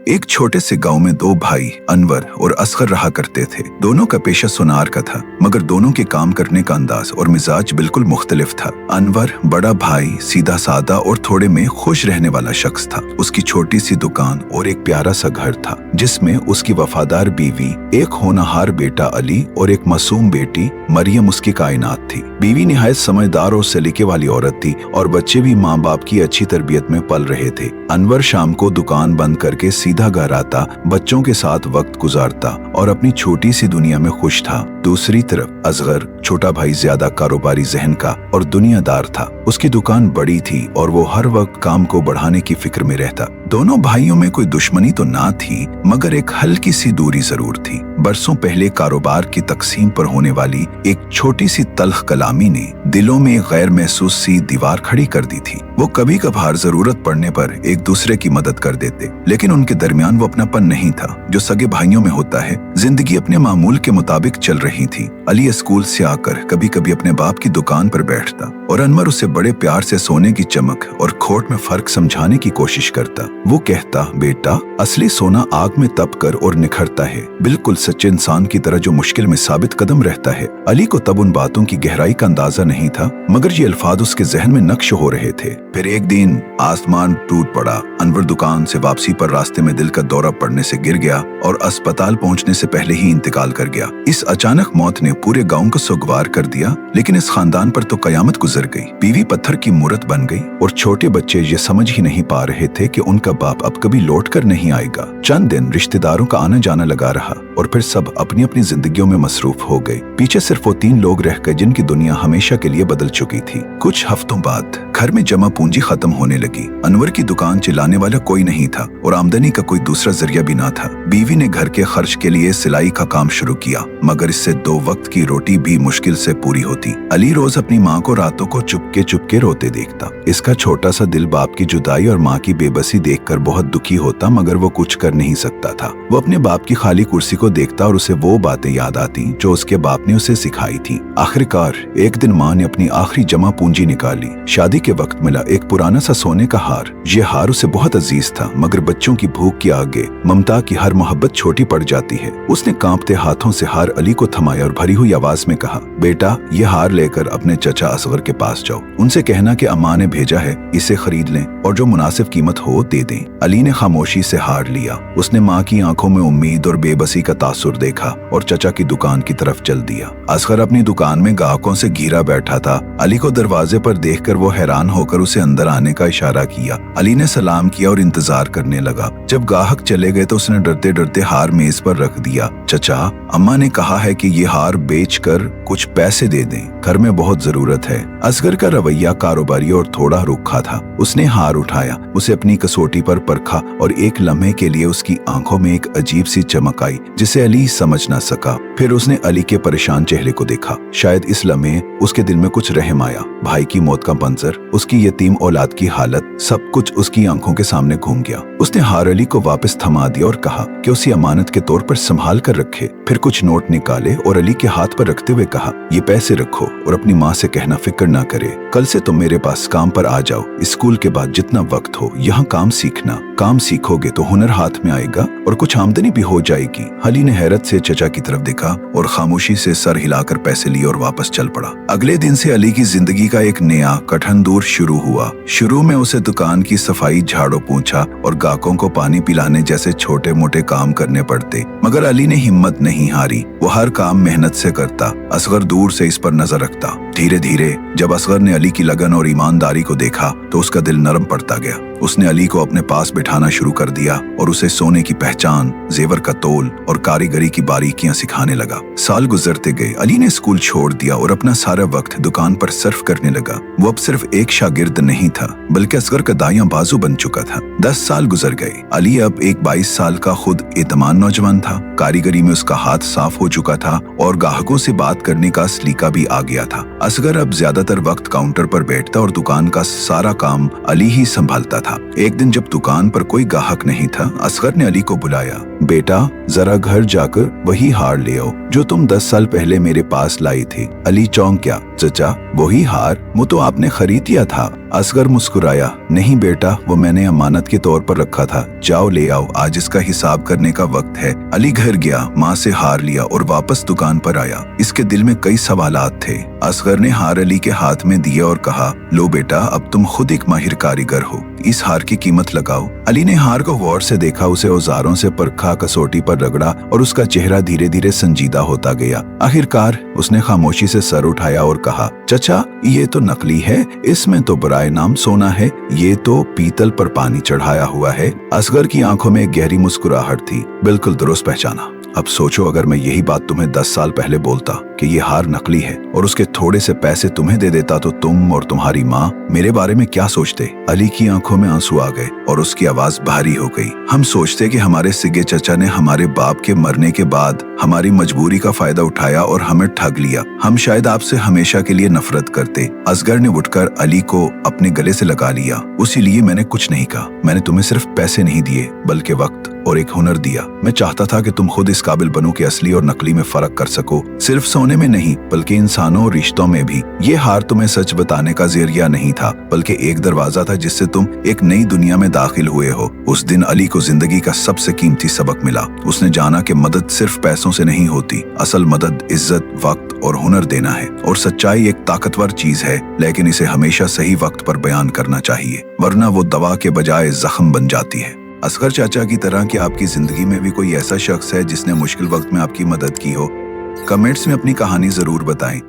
एक छोटे से गांव में दो भाई अनवर और असगर रहा करते थे। दोनों का पेशा सुनार का था, मगर दोनों के काम करने का अंदाज और मिजाज बिल्कुल मुख्तलिफ था। अनवर बड़ा भाई सीधा सादा और थोड़े में खुश रहने वाला शख्स था। उसकी छोटी सी दुकान और एक प्यारा सा घर था जिसमें उसकी वफादार बीवी, एक होनहार बेटा अली और एक मासूम बेटी मरियम उसकी कायनात थी। बीवी निहायत समझदार और सलीके वाली औरत थी और बच्चे भी माँ बाप की अच्छी तरबियत में पल रहे थे। अनवर शाम को दुकान बंद करके सीधा घर आता, बच्चों के साथ वक्त गुजारता और अपनी छोटी सी दुनिया में खुश था। दूसरी तरफ असगर छोटा भाई ज्यादा कारोबारी जहन का और दुनियादार था। उसकी दुकान बड़ी थी और वो हर वक्त काम को बढ़ाने की फिक्र में रहता। दोनों भाइयों में कोई दुश्मनी तो ना थी, मगर एक हल्की सी दूरी जरूर थी। बरसों पहले कारोबार की तकसीम पर होने वाली एक छोटी सी तल्ख कलामी ने दिलों में गैर महसूस सी दीवार खड़ी कर दी थी। वो कभी कभार जरूरत पड़ने पर एक दूसरे की मदद कर देते, लेकिन उनके दरमियान वो अपनापन नहीं था जो सगे भाइयों में होता है। जिंदगी अपने मामूल के मुताबिक चल रही थी। अली स्कूल से आकर कभी कभी अपने बाप की दुकान पर बैठता और अनवर उसे बड़े प्यार से सोने की चमक और खोट में फर्क समझाने की कोशिश करता। वो कहता, बेटा, असली सोना आग में तप कर और निखरता है, बिल्कुल सच्चे इंसान की तरह जो मुश्किल में साबित कदम रहता है। अली को तब उन बातों की गहराई का अंदाजा नहीं था, मगर ये अल्फाज उसके जहन में नक्श हो रहे थे। फिर एक दिन आसमान टूट पड़ा। अनवर दुकान से वापसी पर रास्ते में दिल का दौरा पड़ने से गिर गया और अस्पताल पहुंचने से पहले ही इंतकाल कर गया। इस अचानक मौत ने पूरे गांव को सुगवार कर दिया, लेकिन इस खानदान पर तो कयामत गुजर गई। बीवी पत्थर की मूरत बन गई और छोटे बच्चे ये समझ ही नहीं पा रहे थे कि उनका बाप अब कभी लौट कर नहीं आएगा। चंद दिन रिश्तेदारों का आना जाना लगा रहा और फिर सब अपनी अपनी जिंदगियों में मसरूफ हो गए। पीछे सिर्फ वो 3 लोग रह गए जिनकी दुनिया हमेशा के लिए बदल चुकी थी। कुछ हफ्तों बाद घर में जमा पूंजी खत्म होने लगी। अनवर की दुकान चलाने वाला कोई नहीं था और आमदनी का कोई दूसरा जरिया भी ना था। बीवी ने घर के खर्च के लिए सिलाई का काम शुरू किया, मगर इससे 2 वक्त की रोटी भी मुश्किल से पूरी होती। अली रोज अपनी माँ को रातों को चुपके चुपके रोते देखता। इसका छोटा सा दिल बाप की जुदाई और माँ की बेबसी देखकर बहुत दुखी होता, मगर वो कुछ कर नहीं सकता था। वो अपने बाप की खाली कुर्सी को देखता और उसे वो बातें याद आती जो उसके बाप ने उसे सिखाई थी। आखिरकार एक दिन माँ ने अपनी आखिरी जमा पूंजी निकाली। शादी के वक्त मिला एक पुराना सा सोने का हार। ये हार उसे बहुत अजीज था, मगर बच्चों की भूख के आगे ममता की हर मोहब्बत छोटी पड़ जाती है। उसने कांपते हाथों से हार अली को थमाया और भरी हुई आवाज में कहा, बेटा, ये हार लेकर अपने चचा असगर के पास जाओ। उनसे कहना कि अम्मा ने भेजा है, इसे खरीद लें और जो मुनासिब कीमत हो दे दें। अली ने खामोशी से हार लिया। उसने माँ की आंखों में उम्मीद और बेबसी का तासुर देखा और चचा की दुकान की तरफ चल दिया। असगर अपनी दुकान में ग्राहकों से घिरा बैठा था। अली को दरवाजे पर देखकर वो हैरान होकर उसे अंदर आने का इशारा किया। अली ने सलाम किया और इंतजार करने लगा। जब ग्राहक चले गए तो उसने डरते डरते हार मेज पर रख दिया। चचा, अम्मा ने कहा है कि ये हार बेचकर कुछ पैसे दे दें, घर में बहुत जरूरत है। असगर का रवैया कारोबारी और थोड़ा रुखा था। उसने हार उठाया, उसे अपनी कसौटी पर परखा और एक लम्हे के लिए उसकी आंखों में एक अजीब सी चमक आई जिसे अली समझ न सका। फिर उसने अली के परेशान चेहरे को देखा। शायद इस लम्हे उसके दिल में कुछ रहम आया। भाई की मौत का मंजर, उसकी यतीम औलाद की हालत, सब कुछ उसकी आंखों के सामने घूम गया। उसने हार अली को वापस थमा दिया और कहा कि उसे अमानत के तौर पर संभाल कर रखे। फिर कुछ नोट निकाले और अली के हाथ पर रखते हुए कहा, ये पैसे रखो और अपनी माँ से कहना फिक्र ना करे। कल से तुम मेरे पास काम पर आ जाओ। स्कूल के बाद जितना वक्त हो यहाँ काम सीखना। काम सीखोगे तो हुनर हाथ में आएगा और कुछ आमदनी भी हो जाएगी। अली ने हैरत से चचा की तरफ देखा और खामोशी से सर हिलाकर पैसे लिए और वापस चल पड़ा। अगले दिन से अली की जिंदगी का एक नया कठिन दौर शुरू हुआ। शुरू में उसे दुकान की सफाई, झाड़ू पोंछा और ग्राहकों को पानी पिलाने जैसे छोटे मोटे काम करने पड़ते, मगर अली ने हिम्मत नहीं हारी। वो हर काम मेहनत से करता। असगर दूर से इस पर नजर रखता। धीरे धीरे जब असगर ने अली की लगन और ईमानदारी को देखा तो उसका दिल नरम पड़ता गया। उसने अली को अपने पास बिठाना शुरू कर दिया और उसे सोने की पहचान, जेवर का तोल और कारीगरी की बारीकियां सिखाने लगा। साल गुजरते गए। अली ने स्कूल छोड़ दिया और अपना सारा वक्त दुकान पर सर्फ करने लगा। वो अब सिर्फ एक शागिर्द नहीं था, बल्कि असगर का दायां बाजू बन चुका था। 10 साल गुजर गए। अली अब एक 22 साल का खुद एतमान नौजवान था। कारीगरी में उसका हाथ साफ हो चुका था और ग्राहकों से बात करने का सलीका भी आ गया था। असगर अब ज्यादातर वक्त काउंटर पर बैठता और दुकान का सारा काम अली ही संभालता था। एक दिन जब दुकान पर कोई ग्राहक नहीं था, असगर ने अली को बुलाया। बेटा, जरा घर जाकर वही हार ले आओ जो तुम 10 साल पहले मेरे पास लाई थी। अली चौंक गया। चचा, वही हार? वो तो आपने खरीद लिया था। असगर मुस्कुराया। नहीं बेटा, वो मैंने अमानत के तौर पर रखा था। जाओ ले आओ, आज इसका हिसाब करने का वक्त है। अली घर गया, माँ से हार लिया और वापस दुकान पर आया। इसके दिल में कई सवालात थे। असगर ने हार अली के हाथ में दिया और कहा, लो बेटा, अब तुम खुद एक माहिर कारीगर हो, इस हार की कीमत लगाओ। अली ने हार को गौर से देखा, उसे औजारों से परखा, कसौटी पर रगड़ा और उसका चेहरा धीरे धीरे संजीदा होता गया। आखिरकार उसने खामोशी से सर उठाया और कहा, चचा, ये तो नकली है, इसमें तो बराए नाम सोना है, ये तो पीतल पर पानी चढ़ाया हुआ है। असगर की आंखों में एक गहरी मुस्कुराहट थी। बिल्कुल दुरुस्त पहचाना। अब सोचो, अगर मैं यही बात तुम्हें 10 साल पहले बोलता कि ये हार नकली है और उसके थोड़े से पैसे तुम्हें दे देता, तो तुम और तुम्हारी माँ मेरे बारे में क्या सोचते? अली की आंखों में आंसू आ गए और उसकी आवाज भारी हो गई। हम सोचते कि हमारे सिगे चचा ने हमारे बाप के मरने के बाद हमारी मजबूरी का फायदा उठाया और हमें ठग लिया। हम शायद आपसे हमेशा के लिए नफरत करते। असगर ने उठकर अली को अपने गले से लगा लिया। उसी लिए मैंने कुछ नहीं कहा। मैंने तुम्हें सिर्फ पैसे नहीं दिए, बल्कि वक्त और एक हुनर दिया। मैं चाहता था कि तुम खुद इस काबिल बनो कि असली और नकली में फर्क कर सको, सिर्फ सोने में नहीं बल्कि इंसानों और रिश्तों में भी। ये हार तुम्हें सच बताने का जरिया नहीं था, बल्कि एक दरवाजा था जिससे तुम एक नई दुनिया में दाखिल हुए हो। उस दिन अली को जिंदगी का सबसे कीमती सबक मिला। उसने जाना कि मदद सिर्फ पैसों से नहीं होती, असल मदद इज्जत, वक्त और हुनर देना है। और सच्चाई एक ताकतवर चीज है, लेकिन इसे हमेशा सही वक्त पर बयान करना चाहिए, वरना वो दवा के बजाय जख्म बन जाती है। असगर चाचा की तरह कि आपकी जिंदगी में भी कोई ऐसा शख्स है जिसने मुश्किल वक्त में आपकी मदद की हो? कमेंट्स में अपनी कहानी जरूर बताएं।